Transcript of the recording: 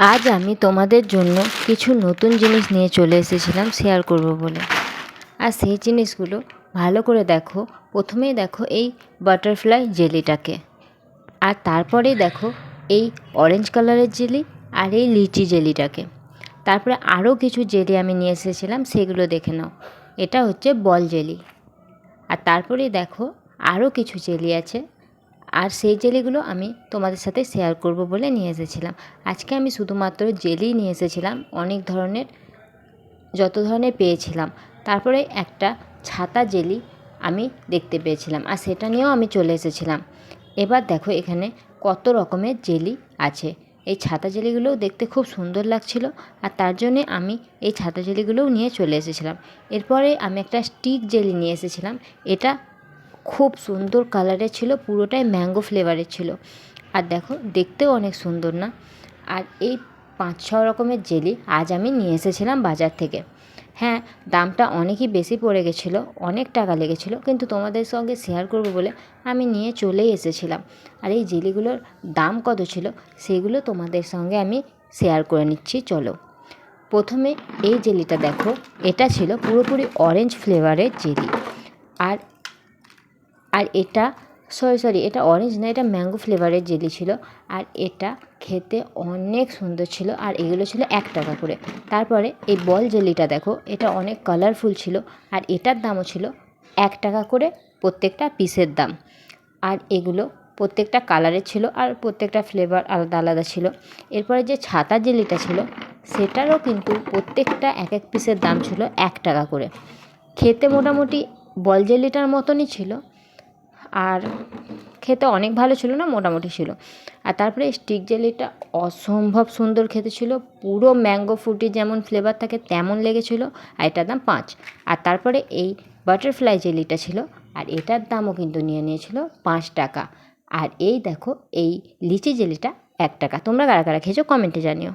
আজ আমি তোমাদের জন্য কিছু নতুন জিনিস নিয়ে চলে এসেছিলাম শেয়ার করব বলে। আর সেই জিনিসগুলো ভালো করে দেখো। প্রথমেই দেখো এই বাটারফ্লাই জেলিটাকে, আর তারপরেই দেখো এই অরেঞ্জ কালারের জেলি আর এই লিচি জেলিটাকে। তারপরে আরও কিছু জেলি আমি নিয়ে এসেছিলাম, সেগুলো দেখে নাও। এটা হচ্ছে বল জেলি। আর তারপরেই দেখো আরও কিছু জেলি আছে, আর সেই জেলিগুলো আমি তোমাদের সাথে শেয়ার করব বলে নিয়ে এসেছিলাম। আজকে আমি শুধুমাত্র জেলি নিয়ে এসেছিলাম, অনেক ধরনের, যত ধরনের পেয়েছিলাম। তারপরে একটা ছাতা জেলি আমি দেখতে পেয়েছিলাম, আর সেটা নিয়েও আমি চলে এসেছিলাম। এবার দেখো এখানে কত রকমের জেলি আছে। এই ছাতা জেলিগুলোও দেখতে খুব সুন্দর লাগছিল, আর তার জন্যে আমি এই ছাতা জেলিগুলোও নিয়ে চলে এসেছিলাম। এরপরে আমি একটা স্টিক জেলি নিয়ে এসেছিলাম। এটা খুব সুন্দর কালারের ছিল, পুরোটাই ম্যাঙ্গো ফ্লেভারের ছিল। আর দেখো দেখতেও অনেক সুন্দর না। আর এই 5-6 রকমের জেলি আজ আমি নিয়ে এসেছিলাম বাজার থেকে। হ্যাঁ, দামটা অনেকই বেশি পড়ে গেছিলো, অনেক টাকা লেগেছিলো, কিন্তু তোমাদের সঙ্গে শেয়ার করব বলে আমি নিয়ে চলেই এসেছিলাম। আর এই জেলিগুলোর দাম কত ছিল সেগুলো তোমাদের সঙ্গে আমি শেয়ার করে নিচ্ছি, চলো। প্রথমে এই জেলিটা দেখো, এটা ছিল পুরোপুরি অরেঞ্জ ফ্লেভারের জেলি। আর আর এটা সরি এটা অরেঞ্জ না, এটা ম্যাঙ্গো ফ্লেভারের জেলি ছিল। আর এটা খেতে অনেক সুন্দর ছিল, আর এগুলো ছিল 1 টাকা করে। তারপরে এই বল জেলিটা দেখো, এটা অনেক কালারফুল ছিল, আর এটার দামও ছিল 1 টাকা করে প্রত্যেকটা পিসের দাম। আর এগুলো প্রত্যেকটা কালারের ছিল, আর প্রত্যেকটা ফ্লেভার আলাদা আলাদা ছিল। এরপরে যে ছাতা জেলিটা ছিল, সেটারও কিন্তু প্রত্যেকটা এক এক পিসের দাম ছিল 1 টাকা করে। খেতে মোটামুটি বল জেলিটার মতনই ছিল, আর খেতে অনেক ভালো ছিল না, মোটামুটি ছিল। আর তারপরে স্টিক জেলিটা অসম্ভব সুন্দর খেতে ছিল, পুরো ম্যাঙ্গো ফ্রুটি যেমন ফ্লেভার থাকে তেমন লেগেছিলো, আর এটার দাম 5। আর তারপরে এই বাটারফ্লাই জেলিটা ছিল, আর এটার দামও কিন্তু নিয়ে নিয়েছিল 5 টাকা। আর এই দেখো এই লিচি জেলিটা 1 টাকা। তোমরা কারা কারা খেয়েছো কমেন্টে জানিও।